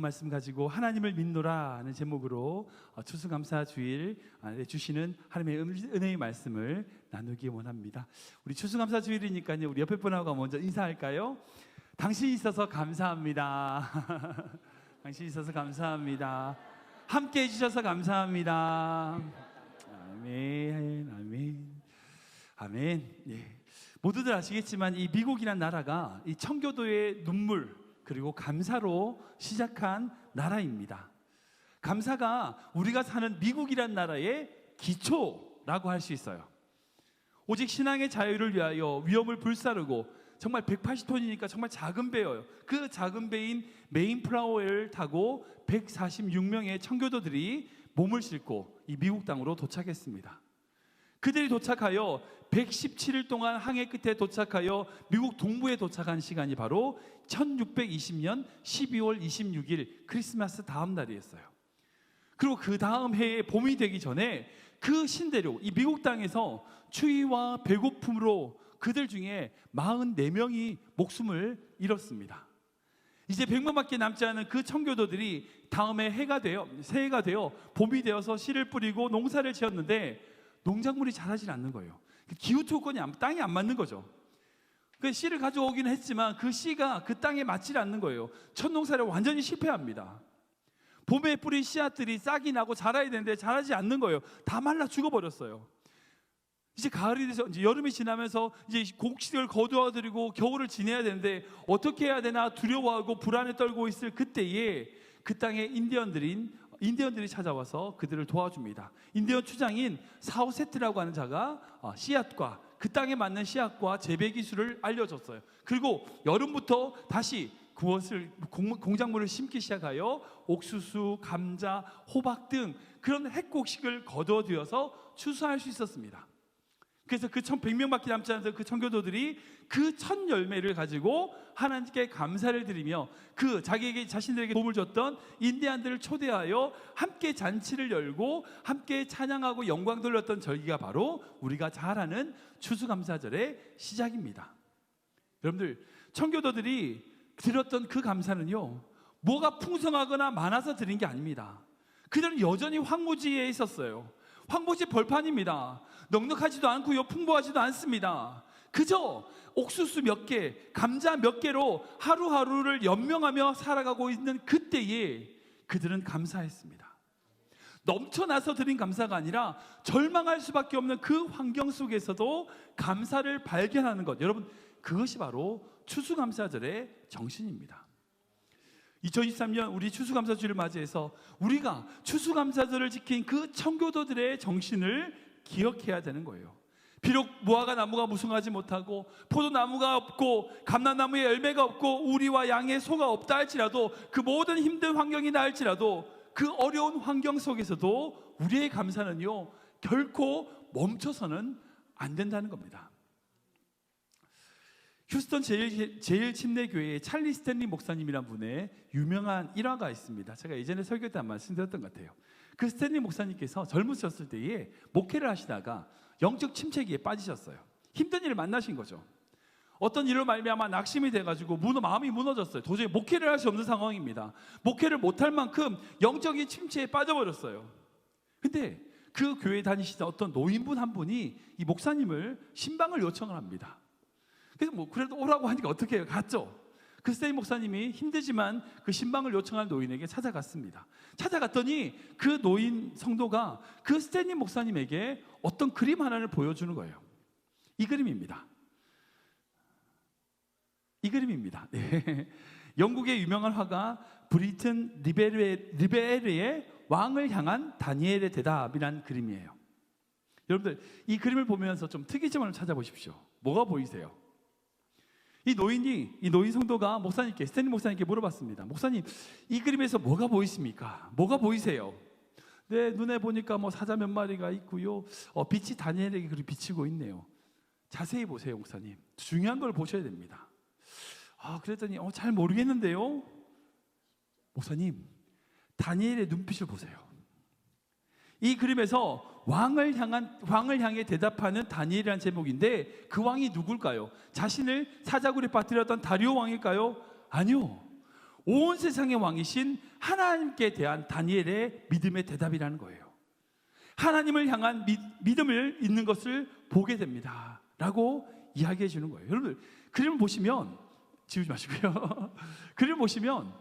말씀 가지고 하나님을 믿노라 하는 제목으로 추수감사주일 주시는 하나님의 은혜의 말씀을 나누기 원합니다. 우리 추수감사주일이니까요, 우리 옆에 분하고 먼저 인사할까요? 당신이 있어서 감사합니다. 당신이 있어서 감사합니다. 함께 해주셔서 감사합니다. 아멘, 아멘, 아멘. 예. 모두들 아시겠지만 이 미국이란 나라가 이 청교도의 눈물 그리고 감사로 시작한 나라입니다. 감사가 우리가 사는 미국이란 나라의 기초라고 할 수 있어요. 오직 신앙의 자유를 위하여 위험을 불사르고 정말 180톤이니까 정말 작은 배예요. 그 작은 배인 메인플라워를 타고 146명의 청교도들이 몸을 싣고 이 미국 땅으로 도착했습니다. 그들이 도착하여 117일 동안 항해 끝에 도착하여 미국 동부에 도착한 시간이 바로 1620년 12월 26일 크리스마스 다음 날이었어요. 그리고 그 다음 해에 봄이 되기 전에 그 신대륙, 이 미국 땅에서 추위와 배고픔으로 그들 중에 44명이 목숨을 잃었습니다. 이제 100명밖에 남지 않은 그 청교도들이 다음에 새해가 되어 봄이 되어서 씨를 뿌리고 농사를 지었는데 농작물이 자라질 않는 거예요. 기후 조건이 땅에 안 맞는 거죠. 그 씨를 가져오기는 했지만 그 씨가 그 땅에 맞질 않는 거예요. 첫 농사를 완전히 실패합니다. 봄에 뿌린 씨앗들이 싹이 나고 자라야 되는데 자라지 않는 거예요. 다 말라 죽어버렸어요. 이제 가을이 돼서 이제 여름이 지나면서 이제 곡식을 거두어들이고 겨울을 지내야 되는데 어떻게 해야 되나 두려워하고 불안에 떨고 있을 그때에 그 땅에 인디언들이 찾아와서 그들을 도와줍니다. 인디언 추장인 사우세트라고 하는 자가 씨앗과 그 땅에 맞는 씨앗과 재배 기술을 알려줬어요. 그리고 여름부터 다시 그것을 공작물을 심기 시작하여 옥수수, 감자, 호박 등 그런 핵곡식을 거두어들여서 추수할 수 있었습니다. 그래서 그 100명밖에 남지 않은 그 청교도들이 그 첫 열매를 가지고 하나님께 감사를 드리며 그 자신들에게 도움을 줬던 인디안들을 초대하여 함께 잔치를 열고 함께 찬양하고 영광 돌렸던 절기가 바로 우리가 잘 아는 추수감사절의 시작입니다. 여러분들, 청교도들이 드렸던 그 감사는요, 뭐가 풍성하거나 많아서 드린 게 아닙니다. 그들은 여전히 황무지에 있었어요. 황무지 벌판입니다. 넉넉하지도 않고요, 풍부하지도 않습니다. 그저 옥수수 몇 개, 감자 몇 개로 하루하루를 연명하며 살아가고 있는 그때에 그들은 감사했습니다. 넘쳐나서 드린 감사가 아니라 절망할 수밖에 없는 그 환경 속에서도 감사를 발견하는 것, 여러분, 그것이 바로 추수감사절의 정신입니다. 2023년 우리 추수감사주를 맞이해서 우리가 추수감사절을 지킨 그 청교도들의 정신을 기억해야 되는 거예요. 비록 무화과 나무가 무성하지 못하고 포도나무가 없고 감람나무에 열매가 없고 우리와 양의 소가 없다 할지라도, 그 모든 힘든 환경이나 할지라도 그 어려운 환경 속에서도 우리의 감사는요, 결코 멈춰서는 안 된다는 겁니다. 휴스턴 제일침례교회의 찰리 스탠리 목사님이란 분의 유명한 일화가 있습니다. 제가 예전에 설교 때 한 말씀드렸던 것 같아요. 그 스탠리 목사님께서 젊으셨을 때에 목회를 하시다가 영적 침체기에 빠지셨어요. 힘든 일을 만나신 거죠. 어떤 일로 말미암아 낙심이 돼가지고 마음이 무너졌어요. 도저히 목회를 할 수 없는 상황입니다. 목회를 못할 만큼 영적인 침체에 빠져버렸어요. 근데 그 교회에 다니시던 어떤 노인분 한 분이 이 목사님을 신방을 요청을 합니다. 그래서 그래도 오라고 하니까 어떻게 해요? 갔죠. 그 스탠리 목사님이 힘들지만 그 신방을 요청한 노인에게 찾아갔습니다. 찾아갔더니 그 노인 성도가 그 스탠리 목사님에게 어떤 그림 하나를 보여주는 거예요. 이 그림입니다. 네. 영국의 유명한 화가 브리튼 리베르의 왕을 향한 다니엘의 대답이라는 그림이에요. 여러분들, 이 그림을 보면서 좀 특이점을 찾아보십시오. 뭐가 보이세요? 이 노인 성도가 스탠리 목사님께 물어봤습니다. 목사님, 이 그림에서 뭐가 보이십니까? 뭐가 보이세요? 네, 눈에 보니까 사자 몇 마리가 있고요, 빛이 다니엘에게 그렇게 비치고 있네요. 자세히 보세요, 목사님. 중요한 걸 보셔야 됩니다. 그랬더니 잘 모르겠는데요. 목사님, 다니엘의 눈빛을 보세요. 이 그림에서 왕을 향해 대답하는 다니엘이라는 제목인데, 그 왕이 누굴까요? 자신을 사자굴에 빠뜨렸던 다리오 왕일까요? 아니요. 온 세상의 왕이신 하나님께 대한 다니엘의 믿음의 대답이라는 거예요. 하나님을 향한 믿음을 있는 것을 보게 됩니다 라고 이야기해 주는 거예요. 여러분들 그림을 보시면, 지우지 마시고요. 그림을 보시면,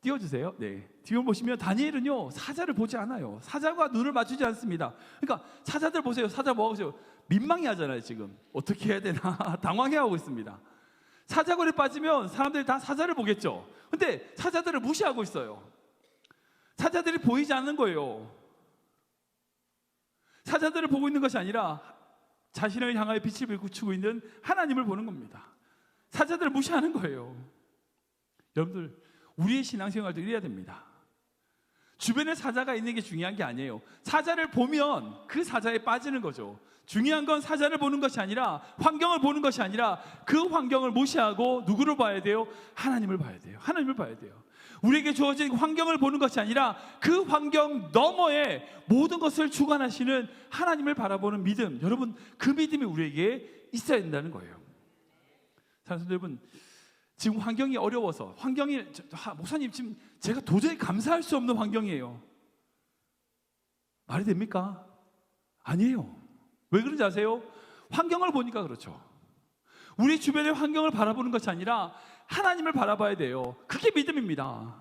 띄워주세요. 네, 뒤에 보시면 다니엘은요 사자를 보지 않아요. 사자와 눈을 맞추지 않습니다. 그러니까 사자들 보세요. 사자 뭐 하세요? 민망해 하잖아요. 지금 어떻게 해야 되나 당황해 하고 있습니다. 사자굴에 빠지면 사람들이 다 사자를 보겠죠. 근데 사자들을 무시하고 있어요. 사자들이 보이지 않는 거예요. 사자들을 보고 있는 것이 아니라 자신을 향하여 빛을 비추고 있는 하나님을 보는 겁니다. 사자들을 무시하는 거예요. 여러분들 우리의 신앙생활도 이래야 됩니다. 주변에 사자가 있는 게 중요한 게 아니에요. 사자를 보면 그 사자에 빠지는 거죠. 중요한 건 사자를 보는 것이 아니라, 환경을 보는 것이 아니라 그 환경을 무시하고 누구를 봐야 돼요? 하나님을 봐야 돼요. 하나님을 봐야 돼요. 우리에게 주어진 환경을 보는 것이 아니라 그 환경 너머에 모든 것을 주관하시는 하나님을 바라보는 믿음, 여러분 그 믿음이 우리에게 있어야 된다는 거예요. 사랑하는 여러분, 지금 환경이 어려워서, 목사님 지금 제가 도저히 감사할 수 없는 환경이에요. 말이 됩니까? 아니에요. 왜 그런지 아세요? 환경을 보니까 그렇죠. 우리 주변의 환경을 바라보는 것이 아니라 하나님을 바라봐야 돼요. 그게 믿음입니다.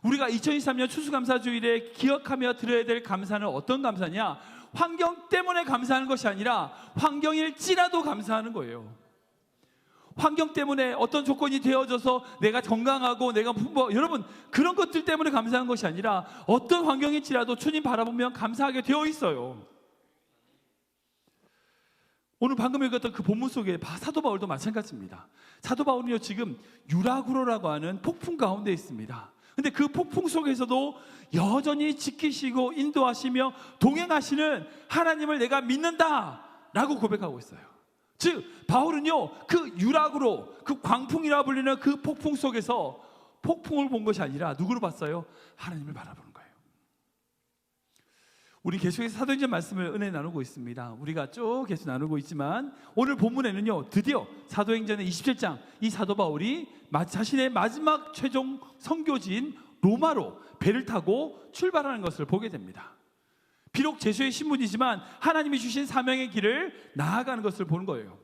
우리가 2023년 추수감사주일에 기억하며 드려야 될 감사는 어떤 감사냐? 환경 때문에 감사하는 것이 아니라 환경일지라도 감사하는 거예요. 환경 때문에 어떤 조건이 되어져서 내가 건강하고 내가 여러분 그런 것들 때문에 감사한 것이 아니라 어떤 환경일지라도 주님 바라보면 감사하게 되어 있어요. 오늘 방금 읽었던 그 본문 속에 사도 바울도 마찬가지입니다. 사도 바울은요 지금 유라구로라고 하는 폭풍 가운데 있습니다. 근데 그 폭풍 속에서도 여전히 지키시고 인도하시며 동행하시는 하나님을 내가 믿는다 라고 고백하고 있어요. 즉 바울은요 그 유라구로, 그 광풍이라 불리는 그 폭풍 속에서 폭풍을 본 것이 아니라 누구를 봤어요? 하나님을 바라보는 거예요. 우리 계속해서 사도행전 말씀을 은혜 나누고 있습니다. 우리가 쭉 계속 나누고 있지만 오늘 본문에는요 드디어 사도행전의 27장 이 사도 바울이 자신의 마지막 최종 선교지인 로마로 배를 타고 출발하는 것을 보게 됩니다. 비록 제수의 신분이지만 하나님이 주신 사명의 길을 나아가는 것을 보는 거예요.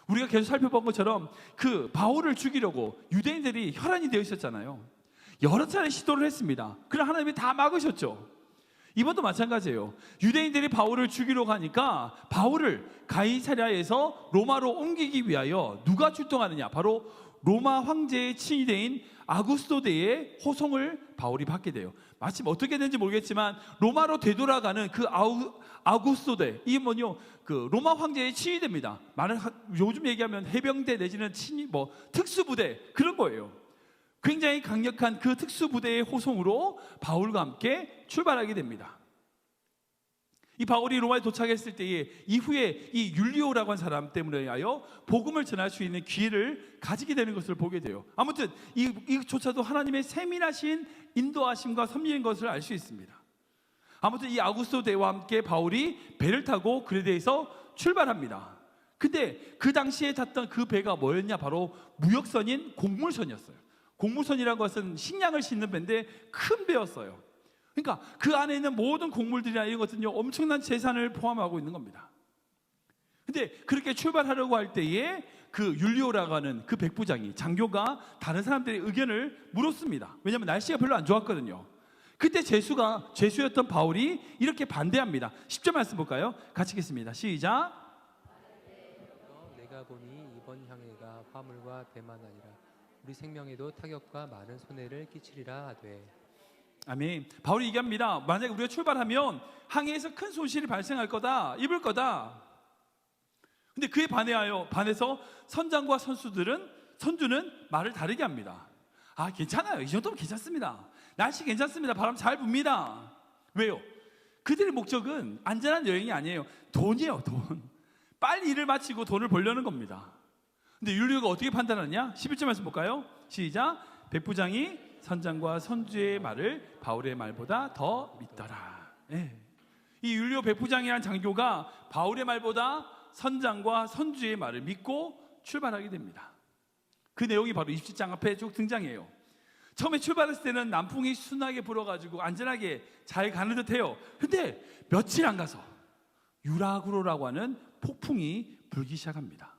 우리가 계속 살펴본 것처럼 그 바울을 죽이려고 유대인들이 혈안이 되어 있었잖아요. 여러 차례 시도를 했습니다. 그러나 하나님이 다 막으셨죠. 이번도 마찬가지예요. 유대인들이 바울을 죽이려고 하니까 바울을 가이사랴에서 로마로 옮기기 위하여 누가 출동하느냐? 바로 로마 황제의 친위대인 아구스토대의 호송을 바울이 받게 돼요. 마침 어떻게 됐는지 모르겠지만 로마로 되돌아가는 그 아구스토대, 이게 뭐냐? 그 로마 황제의 친위대입니다. 요즘 얘기하면 해병대 내지는 특수부대 그런 거예요. 굉장히 강력한 그 특수부대의 호송으로 바울과 함께 출발하게 됩니다. 이 바울이 로마에 도착했을 때에 이후에 이 율리오라고 한 사람 때문에 하여 복음을 전할 수 있는 기회를 가지게 되는 것을 보게 돼요. 아무튼 이조차도 하나님의 세밀하신 인도하심과 섭리인 것을 알 수 있습니다. 아무튼 이 아구스토 대와 함께 바울이 배를 타고 그레데에서 출발합니다. 근데 그 당시에 탔던 그 배가 뭐였냐? 바로 무역선인 곡물선이었어요. 곡물선이라는 것은 식량을 싣는 배인데 큰 배였어요. 그러니까 그 안에 있는 모든 곡물들이나 이런 것들은요 엄청난 재산을 포함하고 있는 겁니다. 근데 그렇게 출발하려고 할 때에 그 율리오라고 하는 그 백부장이, 장교가 다른 사람들의 의견을 물었습니다. 왜냐하면 날씨가 별로 안 좋았거든요. 그때 죄수였던 바울이 이렇게 반대합니다. 10절 말씀 볼까요? 같이 읽겠습니다. 시작. 내가 보니 이번 항해가 화물과 배만 아니라 우리 생명에도 타격과 많은 손해를 끼치리라 하되. 아멘. 바울이 얘기합니다. 만약에 우리가 출발하면 항해에서 큰 손실이 발생할 거다, 입을 거다. 근데 그에 반해서 선장과 선주는 말을 다르게 합니다. 괜찮아요. 이 정도면 괜찮습니다. 날씨 괜찮습니다. 바람 잘 붑니다. 왜요? 그들의 목적은 안전한 여행이 아니에요. 돈이에요, 돈. 빨리 일을 마치고 돈을 벌려는 겁니다. 근데 율리오가 어떻게 판단하느냐? 11절 말씀 볼까요? 시작. 백부장이 선장과 선주의 말을 바울의 말보다 더 믿더라. 네. 이 율리오 백부장이라는 장교가 바울의 말보다 선장과 선주의 말을 믿고 출발하게 됩니다. 그 내용이 바로 27장 앞에 쭉 등장해요. 처음에 출발했을 때는 남풍이 순하게 불어가지고 안전하게 잘 가는 듯해요. 근데 며칠 안 가서 유라구로라고 하는 폭풍이 불기 시작합니다.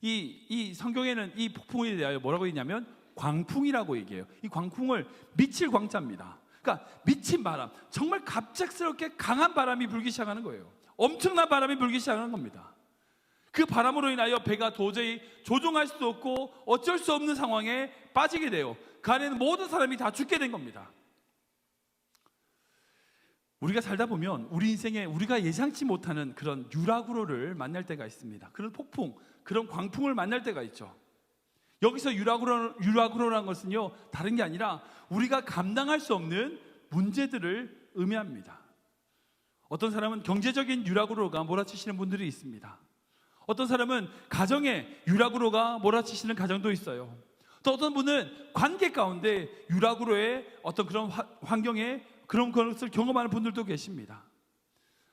이 성경에는 이 폭풍에 대하여 뭐라고 했냐면 광풍이라고 얘기해요. 이 광풍을 미칠 광자입니다. 그러니까 미친 바람, 정말 갑작스럽게 강한 바람이 불기 시작하는 거예요. 엄청난 바람이 불기 시작하는 겁니다. 그 바람으로 인하여 배가 도저히 조종할 수도 없고 어쩔 수 없는 상황에 빠지게 돼요. 그 안에는 모든 사람이 다 죽게 된 겁니다. 우리가 살다 보면 우리 인생에 우리가 예상치 못하는 그런 유라구로를 만날 때가 있습니다. 그런 폭풍, 그런 광풍을 만날 때가 있죠. 여기서 유라구로라는 것은요, 다른 게 아니라 우리가 감당할 수 없는 문제들을 의미합니다. 어떤 사람은 경제적인 유라구로가 몰아치시는 분들이 있습니다. 어떤 사람은 가정에 유라구로가 몰아치시는 가정도 있어요. 또 어떤 분은 관계 가운데 유라구로의 어떤 그런 환경에 그런 것을 경험하는 분들도 계십니다.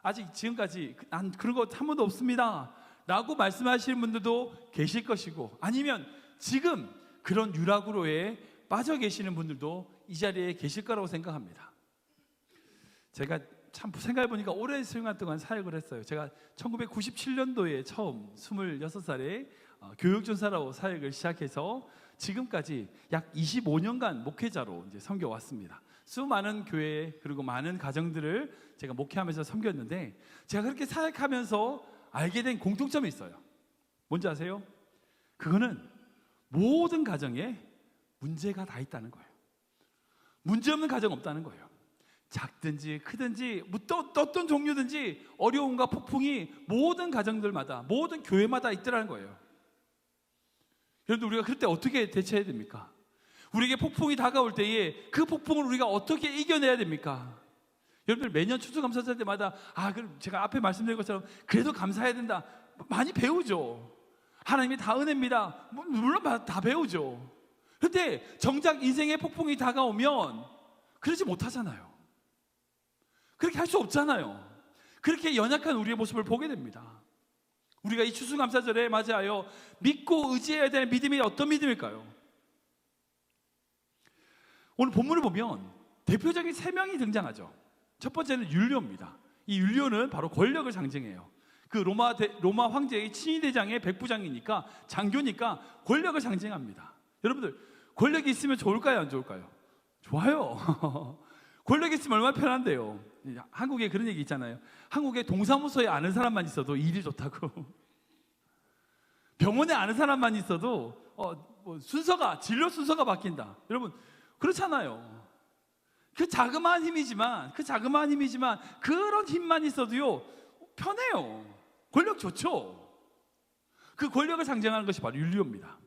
아직 지금까지 난 그런 거 한 번도 없습니다 라고 말씀하시는 분들도 계실 것이고, 아니면 지금 그런 유라구로에 빠져 계시는 분들도 이 자리에 계실 거라고 생각합니다. 제가 참 생각해보니까 오랜 시간 동안 사역을 했어요. 제가 1997년도에 처음 26살에 교육전사로 사역을 시작해서 지금까지 약 25년간 목회자로 이제 섬겨왔습니다. 수많은 교회 그리고 많은 가정들을 제가 목회하면서 섬겼는데, 제가 그렇게 사역하면서 알게 된 공통점이 있어요. 뭔지 아세요? 그거는 모든 가정에 문제가 다 있다는 거예요. 문제 없는 가정 없다는 거예요. 작든지 크든지 어떤 종류든지 어려움과 폭풍이 모든 가정들마다, 모든 교회마다 있더라는 거예요. 여러분들, 우리가 그럴 때 어떻게 대처해야 됩니까? 우리에게 폭풍이 다가올 때에 그 폭풍을 우리가 어떻게 이겨내야 됩니까? 여러분들, 매년 추수감사절 때마다 그럼 제가 앞에 말씀드린 것처럼 그래도 감사해야 된다, 많이 배우죠. 하나님이 다 은혜입니다, 물론 다 배우죠. 그런데 정작 인생의 폭풍이 다가오면 그러지 못하잖아요. 그렇게 할 수 없잖아요. 그렇게 연약한 우리의 모습을 보게 됩니다. 우리가 이 추수감사절에 맞이하여 믿고 의지해야 되는 믿음이 어떤 믿음일까요? 오늘 본문을 보면 대표적인 3명이 등장하죠. 첫 번째는 율리오입니다. 이 율리오는 바로 권력을 상징해요. 그 로마 황제의 친위대장의 백부장이니까, 장교니까 권력을 상징합니다. 여러분들, 권력이 있으면 좋을까요, 안 좋을까요? 좋아요. 권력이 있으면 얼마나 편한데요. 한국에 그런 얘기 있잖아요. 한국에 동사무소에 아는 사람만 있어도 일이 좋다고. 병원에 아는 사람만 있어도 진료 순서가 바뀐다. 여러분, 그렇잖아요. 그 자그마한 힘이지만 그런 힘만 있어도요 편해요. 권력 좋죠. 그 권력을 상징하는 것이 바로 율리오입니다.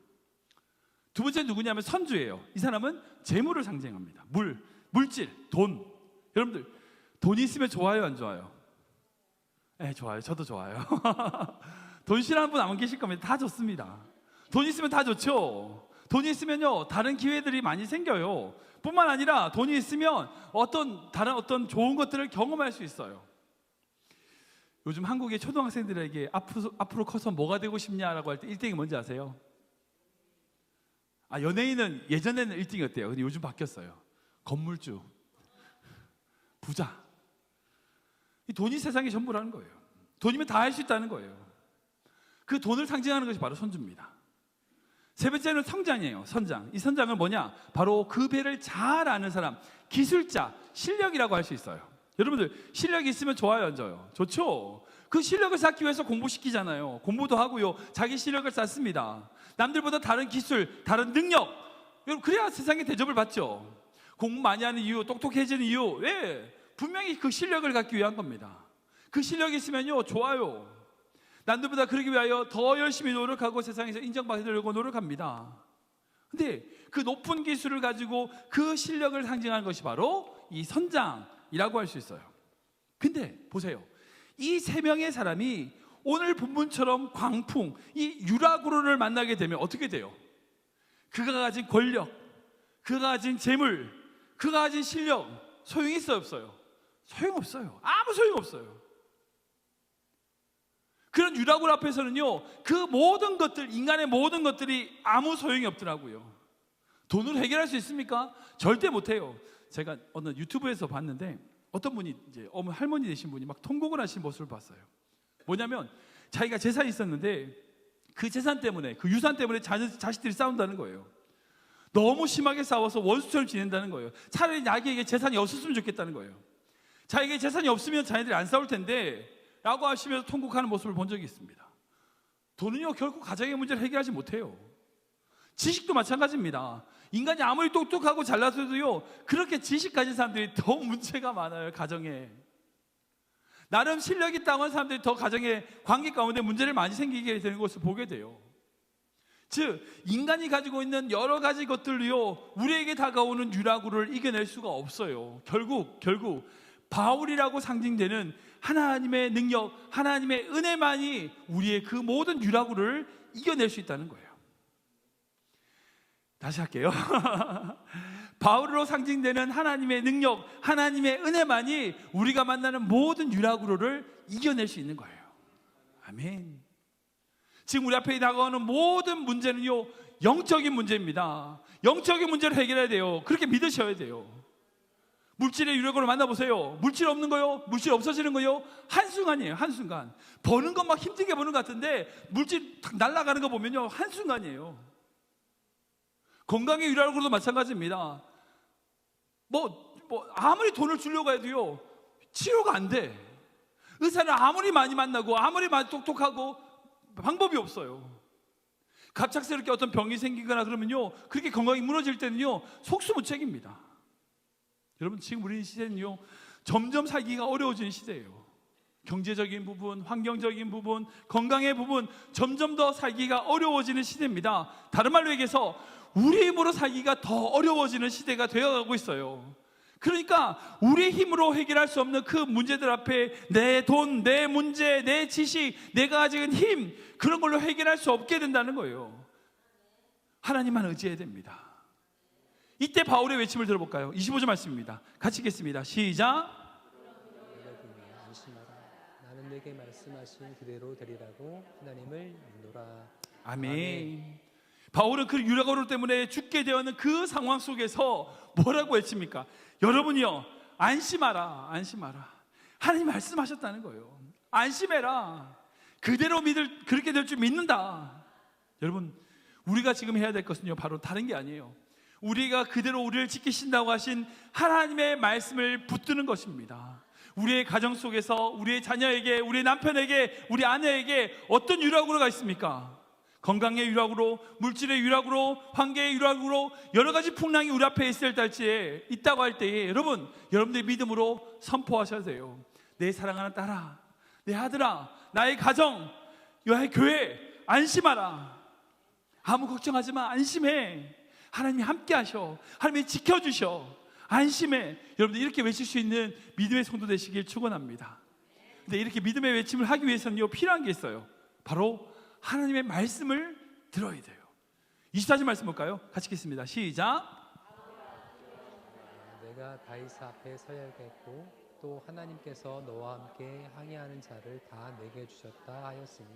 두 번째는 누구냐면 선주예요. 이 사람은 재물을 상징합니다. 물질, 돈. 여러분들, 돈 있으면 좋아요, 안 좋아요? 네, 좋아요. 저도 좋아요. 돈 싫어하는 분 안 계실 겁니다. 다 좋습니다. 돈 있으면 다 좋죠. 돈이 있으면요, 다른 기회들이 많이 생겨요. 뿐만 아니라 돈이 있으면 다른 어떤 좋은 것들을 경험할 수 있어요. 요즘 한국의 초등학생들에게 앞으로 커서 뭐가 되고 싶냐라고 할 때 1등이 뭔지 아세요? 연예인은 예전에는 1등이었대요. 근데 요즘 바뀌었어요. 건물주, 부자. 이 돈이 세상의 전부라는 거예요. 돈이면 다 할 수 있다는 거예요. 그 돈을 상징하는 것이 바로 선주입니다. 세 번째는 선장이에요. 선장. 이 선장은 뭐냐? 바로 그 배를 잘 아는 사람, 기술자, 실력이라고 할 수 있어요. 여러분들, 실력이 있으면 좋아요, 안 좋아요? 좋죠. 그 실력을 쌓기 위해서 공부시키잖아요. 공부도 하고요, 자기 실력을 쌓습니다. 남들보다 다른 기술, 다른 능력, 여러분, 그래야 세상에 대접을 받죠. 공부 많이 하는 이유, 똑똑해지는 이유, 분명히 그 실력을 갖기 위한 겁니다. 그 실력이 있으면요 좋아요. 남들보다 그러기 위하여 더 열심히 노력하고 세상에서 인정받으려고 노력합니다. 근데 그 높은 기술을 가지고 그 실력을 상징하는 것이 바로 이 선장이라고 할 수 있어요. 근데 보세요, 이 3명의 사람이 오늘 본문처럼 광풍, 이 유라구로를 만나게 되면 어떻게 돼요? 그가 가진 권력, 그가 가진 재물, 그가 가진 실력 소용이 있어요, 없어요? 소용없어요. 아무 소용없어요. 그런 유라굴 앞에서는요, 그 모든 것들, 인간의 모든 것들이 아무 소용이 없더라고요. 돈으로 해결할 수 있습니까? 절대 못해요. 제가 어느 유튜브에서 봤는데 어떤 분이 이제 할머니 되신 분이 막 통곡을 하신 모습을 봤어요. 뭐냐면 자기가 재산이 있었는데 그 재산 때문에, 그 유산 때문에 자식들이 싸운다는 거예요. 너무 심하게 싸워서 원수처럼 지낸다는 거예요. 차라리 자기에게 재산이 없었으면 좋겠다는 거예요. 자기에게 재산이 없으면 자기들이 안 싸울 텐데 라고 하시면서 통곡하는 모습을 본 적이 있습니다. 돈은요 결국 가정의 문제를 해결하지 못해요. 지식도 마찬가지입니다. 인간이 아무리 똑똑하고 잘나서도요 그렇게 지식 가진 사람들이 더 문제가 많아요. 가정에 나름 실력이 있다고 하는 사람들이 더 가정의 관계 가운데 문제를 많이 생기게 되는 것을 보게 돼요. 즉 인간이 가지고 있는 여러 가지 것들로요 우리에게 다가오는 유라구를 이겨낼 수가 없어요. 결국 바울이라고 상징되는 하나님의 능력, 하나님의 은혜만이 우리의 그 모든 유라구를 이겨낼 수 있다는 거예요. 다시 할게요. 바울로 상징되는 하나님의 능력, 하나님의 은혜만이 우리가 만나는 모든 유라구를 이겨낼 수 있는 거예요. 아멘. 지금 우리 앞에 다가오는 모든 문제는요 영적인 문제입니다. 영적인 문제를 해결해야 돼요. 그렇게 믿으셔야 돼요. 물질의 유력으로 만나보세요. 물질 없는 거요, 물질 없어지는 거요, 한순간이에요. 한순간. 버는 건 막 힘들게 버는 것 같은데 물질 날아가는 거 보면요 한순간이에요. 건강의 유력으로도 마찬가지입니다. 아무리 돈을 주려고 해도요 치료가 안 돼. 의사를 아무리 많이 만나고 아무리 많이 똑똑하고 방법이 없어요. 갑작스럽게 어떤 병이 생기거나 그러면요 그렇게 건강이 무너질 때는요 속수무책입니다. 여러분 지금 우리 시대는요 점점 살기가 어려워지는 시대예요. 경제적인 부분, 환경적인 부분, 건강의 부분 점점 더 살기가 어려워지는 시대입니다. 다른 말로 얘기해서 우리 힘으로 살기가 더 어려워지는 시대가 되어가고 있어요. 그러니까 우리 힘으로 해결할 수 없는 그 문제들 앞에 내 돈, 내 문제, 내 지식, 내가 가진 힘 그런 걸로 해결할 수 없게 된다는 거예요. 하나님만 의지해야 됩니다. 이때 바울의 외침을 들어볼까요? 25절 말씀입니다. 같이 읽겠습니다. 시작. 여러분이 안심하라. 나는 내게 말씀하신 그대로 되리라고 하나님을 믿노라. 아멘. 바울은 그 유라고로 때문에 죽게 되었는 그 상황 속에서 뭐라고 외칩니까? 여러분이요 안심하라. 안심하라. 하나님 말씀하셨다는 거예요. 안심해라. 그대로 그렇게 될 줄 믿는다. 여러분 우리가 지금 해야 될 것은요 바로 다른 게 아니에요. 우리가 그대로 우리를 지키신다고 하신 하나님의 말씀을 붙드는 것입니다. 우리의 가정 속에서 우리의 자녀에게, 우리 남편에게, 우리 아내에게 어떤 유라구가 있습니까? 건강의 유라구로, 물질의 유라구로, 환경의 유라구로 여러 가지 풍랑이 우리 앞에 있다고 할 때에 여러분들의 믿음으로 선포하셔야 돼요. 내 사랑하는 딸아, 내 아들아, 나의 가정, 나의 교회 안심하라. 아무 걱정하지 마. 안심해. 하나님이 함께 하셔. 하나님이 지켜주셔. 안심해. 여러분들 이렇게 외칠 수 있는 믿음의 성도 되시길 축원합니다. 근데 이렇게 믿음의 외침을 하기 위해서는요 필요한 게 있어요. 바로 하나님의 말씀을 들어야 돼요. 24절 말씀 볼까요? 같이 읽겠습니다. 시작. 내가 다윗 앞에 서야겠고 또 하나님께서 너와 함께 항해하는 자를 다 내게 주셨다 하였으니.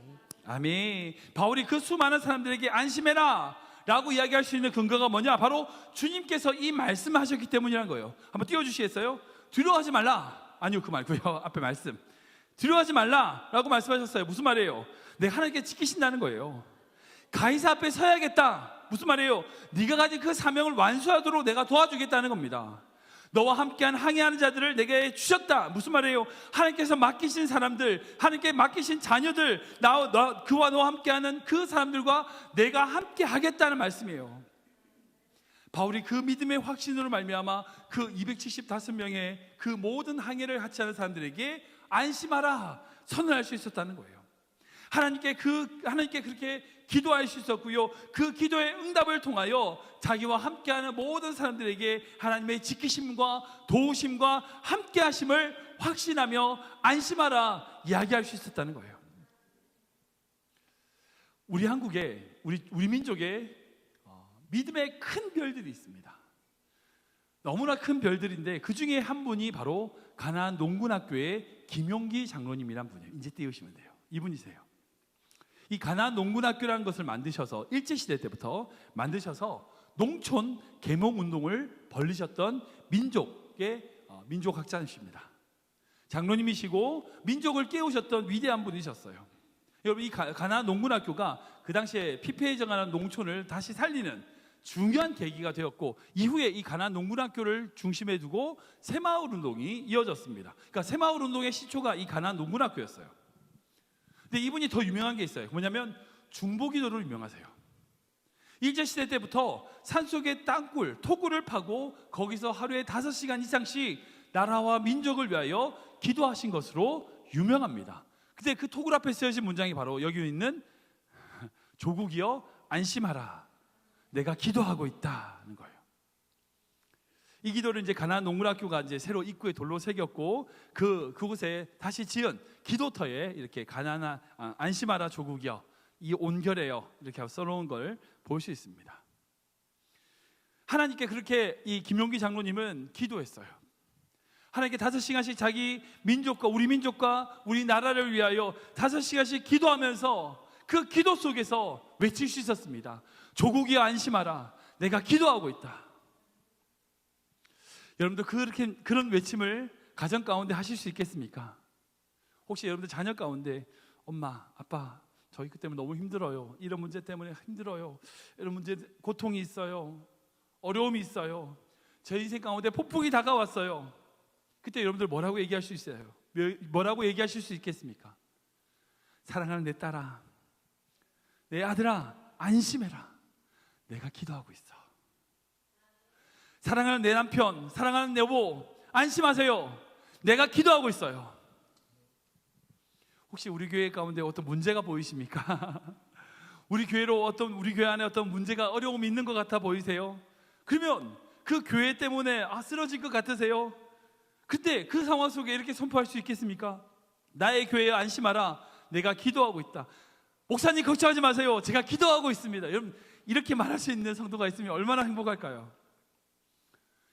아멘. 바울이 그 수많은 사람들에게 안심해라 라고 이야기할 수 있는 근거가 뭐냐? 바로 주님께서 이 말씀을 하셨기 때문이라는 거예요. 한번 띄워주시겠어요? 두려워하지 말라. 아니요 그 말고요. 앞에 말씀 두려워하지 말라 라고 말씀하셨어요. 무슨 말이에요? 내가 하나님께 지키신다는 거예요. 가이사 앞에 서야겠다. 무슨 말이에요? 네가 가진 그 사명을 완수하도록 내가 도와주겠다는 겁니다. 너와 함께한 항해하는 자들을 내게 주셨다. 무슨 말이에요? 하나님께서 맡기신 사람들, 하나님께 맡기신 자녀들, 그와 너와 함께하는 그 사람들과 내가 함께 하겠다는 말씀이에요. 바울이 그 믿음의 확신으로 말미암아 그 275명의 그 모든 항해를 같이 하는 사람들에게 안심하라 선언할 수 있었다는 거예요. 하나님께 그렇게 기도할 수 있었고요. 그 기도의 응답을 통하여 자기와 함께하는 모든 사람들에게 하나님의 지키심과 도우심과 함께하심을 확신하며 안심하라 이야기할 수 있었다는 거예요. 우리 한국에 우리 민족에 믿음의 큰 별들이 있습니다. 너무나 큰 별들인데 그 중에 한 분이 바로 가나안 농군학교의 김용기 장로님이란 분이에요. 이제 띄우시면 돼요. 이분이세요. 이 가나안 농군학교라는 것을 만드셔서 일제시대 때부터 만드셔서 농촌 계몽 운동을 벌리셨던 민족의 민족학자이십니다. 장로님이시고 민족을 깨우셨던 위대한 분이셨어요. 여러분, 이 가나안 농군학교가 그 당시에 피폐해져가는 농촌을 다시 살리는 중요한 계기가 되었고, 이후에 이 가나안 농군학교를 중심에 두고 새마을 운동이 이어졌습니다. 그러니까 새마을 운동의 시초가 이 가나안 농군학교였어요. 근데 이분이 더 유명한 게 있어요. 뭐냐면 중보기도로 유명하세요. 일제시대 때부터 산속의 땅굴, 토굴을 파고 거기서 하루에 5시간 이상씩 나라와 민족을 위하여 기도하신 것으로 유명합니다. 근데 그 토굴 앞에 쓰여진 문장이 바로 여기 있는 조국이여 안심하라, 내가 기도하고 있다는 거예요. 이 기도를 이제 가나안 농군학교가 이제 새로 입구에 돌로 새겼고, 그곳에 다시 지은 기도터에 이렇게 가나안 안심하라 조국이여, 이 온결해요, 이렇게 써놓은 걸 볼 수 있습니다. 하나님께 그렇게 이 김용기 장로님은 기도했어요. 하나님께 5시간씩 자기 민족과 우리 나라를 위하여 5시간씩 기도하면서 그 기도 속에서 외칠 수 있었습니다. 조국이여 안심하라, 내가 기도하고 있다. 여러분도 그런 외침을 가정 가운데 하실 수 있겠습니까? 혹시 여러분들 자녀 가운데 엄마, 아빠, 저희 그 때문에 너무 힘들어요, 이런 문제 때문에 힘들어요, 이런 문제, 고통이 있어요, 어려움이 있어요, 제 인생 가운데 폭풍이 다가왔어요. 그때 여러분들 뭐라고 얘기할 수 있어요? 뭐라고 얘기하실 수 있겠습니까? 사랑하는 내 딸아, 내 아들아, 안심해라, 내가 기도하고 있어. 사랑하는 내 남편, 사랑하는 내 여보, 안심하세요, 내가 기도하고 있어요. 혹시 우리 교회 가운데 어떤 문제가 보이십니까? 우리 교회 안에 어떤 문제가, 어려움이 있는 것 같아 보이세요? 그러면 그 교회 때문에 쓰러질 것 같으세요? 그때 그 상황 속에 이렇게 선포할 수 있겠습니까? 나의 교회에 안심하라, 내가 기도하고 있다. 목사님 걱정하지 마세요, 제가 기도하고 있습니다. 여러분, 이렇게 말할 수 있는 성도가 있으면 얼마나 행복할까요?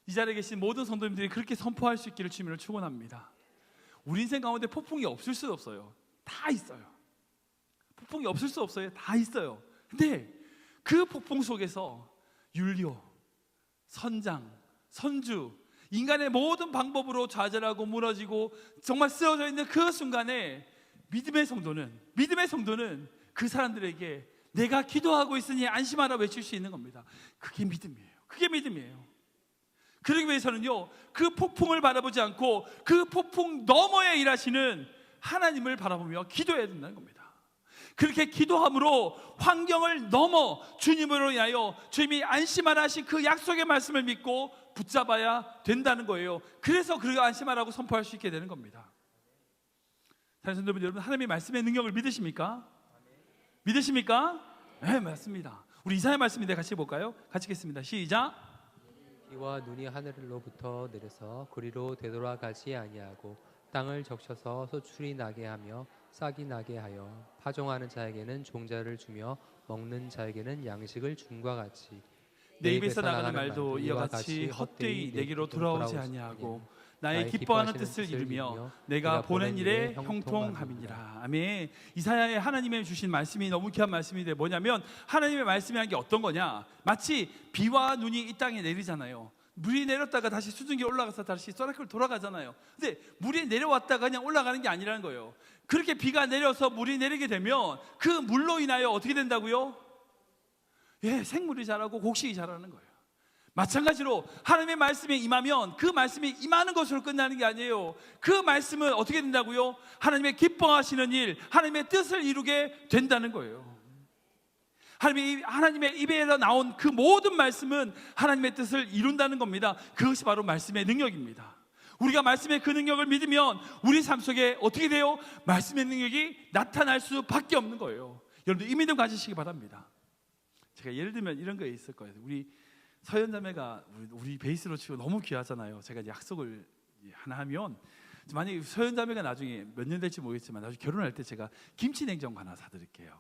이 자리에 계신 모든 성도님들이 그렇게 선포할 수 있기를 주님을 축원합니다. 우리 인생 가운데 폭풍이 없을 수 없어요. 다 있어요. 폭풍이 없을 수 없어요. 다 있어요. 근데 그 폭풍 속에서 율료, 선장, 선주, 인간의 모든 방법으로 좌절하고 무너지고 정말 쓰러져 있는 그 순간에 믿음의 성도는 그 사람들에게 내가 기도하고 있으니 안심하라 외칠 수 있는 겁니다. 그게 믿음이에요. 그러기 위해서는요, 그 폭풍을 바라보지 않고 그 폭풍 너머에 일하시는 하나님을 바라보며 기도해야 된다는 겁니다. 그렇게 기도함으로 환경을 넘어 주님으로 인하여 주님이 안심하라 하신 그 약속의 말씀을 믿고 붙잡아야 된다는 거예요. 그래서 그 안심하라고 선포할 수 있게 되는 겁니다. 다른 성도분 여러분, 하나님의 말씀의 능력을 믿으십니까? 네, 맞습니다. 우리 이사야 말씀인데 같이 볼까요? 같이 읽겠습니다. 시작. 비와 눈이 하늘로부터 내려서 그리로 되돌아가지 아니하고 땅을 적셔서 소출이 나게 하며 싹이 나게 하여 파종하는 자에게는 종자를 주며 먹는 자에게는 양식을 줌과 같이 내 입에서 나가는 말도 이와 같이 헛되이 내게로 돌아오지 아니하고 나의 기뻐하는 뜻을 이루며 내가 보낸 일에 형통함이니라. 아멘. 이사야의 하나님의 주신 말씀이 너무 귀한 말씀인데 뭐냐면, 하나님의 말씀이라는 게 어떤 거냐, 마치 비와 눈이 이 땅에 내리잖아요. 물이 내렸다가 다시 수증기 올라가서 다시 쏘라클 돌아가잖아요. 근데 물이 내려왔다가 그냥 올라가는 게 아니라는 거예요. 그렇게 비가 내려서 물이 내리게 되면 그 물로 인하여 어떻게 된다고요? 생물이 자라고 곡식이 자라는 거예요. 마찬가지로 하나님의 말씀에 임하면 그 말씀이 임하는 것으로 끝나는 게 아니에요. 그 말씀은 어떻게 된다고요? 하나님의 기뻐하시는 일, 하나님의 뜻을 이루게 된다는 거예요. 하나님의 입에서 나온 그 모든 말씀은 하나님의 뜻을 이룬다는 겁니다. 그것이 바로 말씀의 능력입니다. 우리가 말씀의 그 능력을 믿으면 우리 삶 속에 어떻게 돼요? 말씀의 능력이 나타날 수밖에 없는 거예요. 여러분들 이 믿음 가지시기 바랍니다. 제가 예를 들면 이런 거 있을 거예요. 우리 서현자매가 우리 베이스로 치고 너무 귀하잖아요. 제가 이제 약속을 하나 하면, 만약에 서현자매가 나중에 몇 년 될지 모르겠지만 나중에 결혼할 때 제가 김치 냉장고 하나 사드릴게요.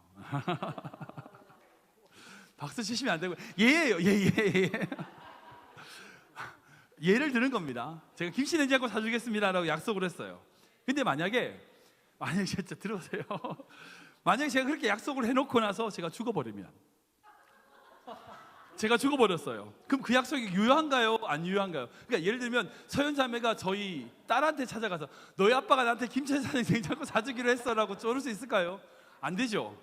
박수 치시면 안 되고, 예예요. 예를 드는 겁니다. 제가 김치 냉장고 사주겠습니다라고 약속을 했어요. 근데 만약에 진짜 들어보세요. 만약에 제가 그렇게 약속을 해놓고 나서 제가 죽어버리면 제가 죽어버렸어요. 그럼 그 약속이 유효한가요? 안 유효한가요? 그러니까 예를 들면 서현 자매가 저희 딸한테 찾아가서 너희 아빠가 나한테 김천사님 냉장고 사주기로 했어라고 쪼를 수 있을까요? 안 되죠.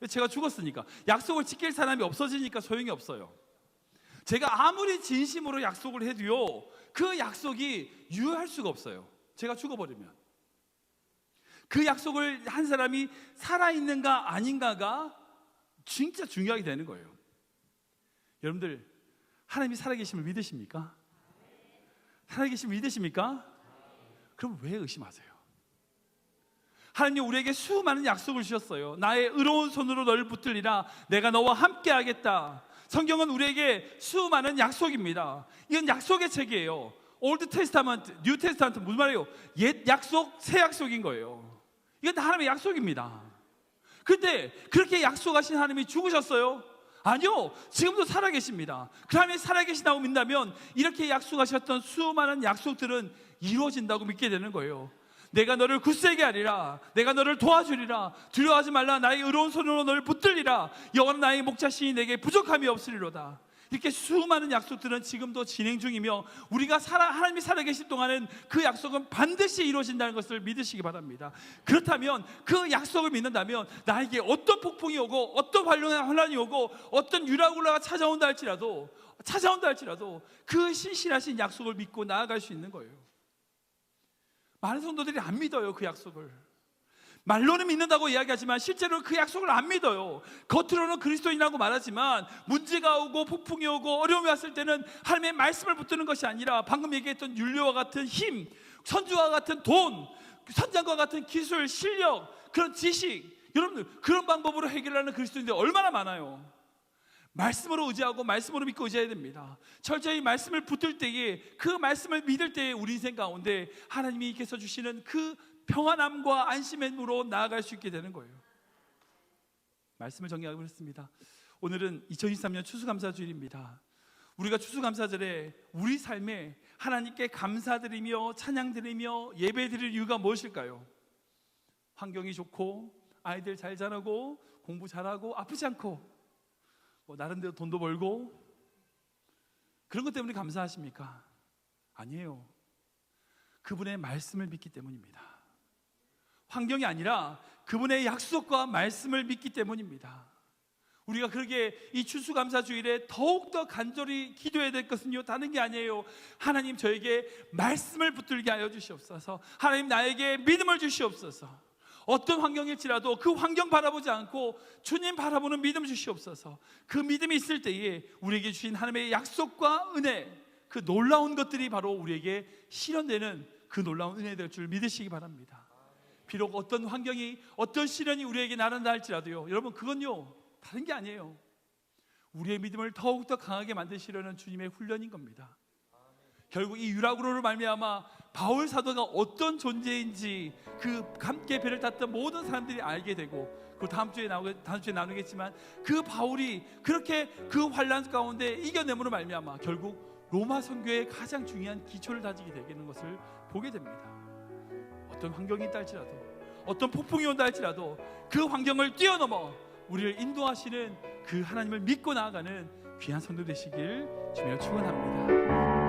제가 죽었으니까. 약속을 지킬 사람이 없어지니까 소용이 없어요. 제가 아무리 진심으로 약속을 해도요, 그 약속이 유효할 수가 없어요. 제가 죽어버리면. 그 약속을 한 사람이 살아있는가 아닌가가 진짜 중요하게 되는 거예요. 여러분들, 하나님이 살아계심을 믿으십니까? 살아계심을 믿으십니까? 그럼 왜 의심하세요? 하나님 우리에게 수많은 약속을 주셨어요. 나의 의로운 손으로 너를 붙들리라. 내가 너와 함께 하겠다. 성경은 우리에게 수많은 약속입니다. 이건 약속의 책이에요. 올드 테스타먼트, 뉴 테스타먼트 무슨 말이에요? 옛 약속, 새 약속인 거예요. 이건 다 하나님의 약속입니다. 그런데 그렇게 약속하신 하나님이 죽으셨어요? 아니요, 지금도 살아계십니다. 그 하나님이 살아계신다고 믿는다면 이렇게 약속하셨던 수많은 약속들은 이루어진다고 믿게 되는 거예요. 내가 너를 굳세게 하리라. 내가 너를 도와주리라. 두려워하지 말라. 나의 의로운 손으로 너를 붙들리라. 여호와는 나의 목자시니 내게 부족함이 없으리로다. 이렇게 수많은 약속들은 지금도 진행 중이며 우리가 하나님이 살아계실 동안은 그 약속은 반드시 이루어진다는 것을 믿으시기 바랍니다. 그렇다면 그 약속을 믿는다면 나에게 어떤 폭풍이 오고 어떤 환난이 오고 어떤 유라굴라가 찾아온다 할지라도 그 신실하신 약속을 믿고 나아갈 수 있는 거예요. 많은 성도들이 안 믿어요. 그 약속을 말로는 믿는다고 이야기하지만 실제로 그 약속을 안 믿어요. 겉으로는 그리스도인이라고 말하지만 문제가 오고 폭풍이 오고 어려움이 왔을 때는 하나님의 말씀을 붙드는 것이 아니라 방금 얘기했던 율료와 같은 힘, 선주와 같은 돈, 선장과 같은 기술, 실력, 그런 지식, 여러분들 그런 방법으로 해결하는 그리스도인들이 얼마나 많아요. 말씀으로 의지하고 말씀으로 믿고 의지해야 됩니다. 철저히 말씀을 붙들 때에, 그 말씀을 믿을 때에 우리 인생 가운데 하나님께서 주시는 그 평안함과 안심으로 나아갈 수 있게 되는 거예요. 말씀을 정리하고 있습니다. 오늘은 2023년 추수감사주일입니다. 우리가 추수감사절에 우리 삶에 하나님께 감사드리며 찬양드리며 예배드릴 이유가 무엇일까요? 환경이 좋고 아이들 잘 자라고 공부 잘하고 아프지 않고 나름대로 돈도 벌고 그런 것 때문에 감사하십니까? 아니에요. 그분의 말씀을 믿기 때문입니다. 환경이 아니라 그분의 약속과 말씀을 믿기 때문입니다. 우리가 그렇게 이 추수감사주일에 더욱더 간절히 기도해야 될 것은요, 다른 게 아니에요. 하나님 저에게 말씀을 붙들게 하여 주시옵소서. 하나님 나에게 믿음을 주시옵소서. 어떤 환경일지라도 그 환경 바라보지 않고 주님 바라보는 믿음 주시옵소서. 그 믿음이 있을 때에 우리에게 주신 하나님의 약속과 은혜, 그 놀라운 것들이 바로 우리에게 실현되는 그 놀라운 은혜 될 줄 믿으시기 바랍니다. 비록 어떤 환경이, 어떤 시련이 우리에게 나른다 할지라도요, 여러분 그건요 다른 게 아니에요. 우리의 믿음을 더욱더 강하게 만드시려는 주님의 훈련인 겁니다. 결국 이 유라굴로를 말미암아 바울 사도가 어떤 존재인지 그 함께 배를 탔던 모든 사람들이 알게 되고, 그 다음 주에 나누겠지만 그 바울이 그렇게 그 환난 가운데 이겨냄으로 말미암아 결국 로마 선교의 가장 중요한 기초를 다지게 되는 것을 보게 됩니다. 어떤 환경이 있다 할지라도, 어떤 폭풍이 온다 할지라도 그 환경을 뛰어넘어 우리를 인도하시는 그 하나님을 믿고 나아가는 귀한 성도 되시길 주님을 축원합니다.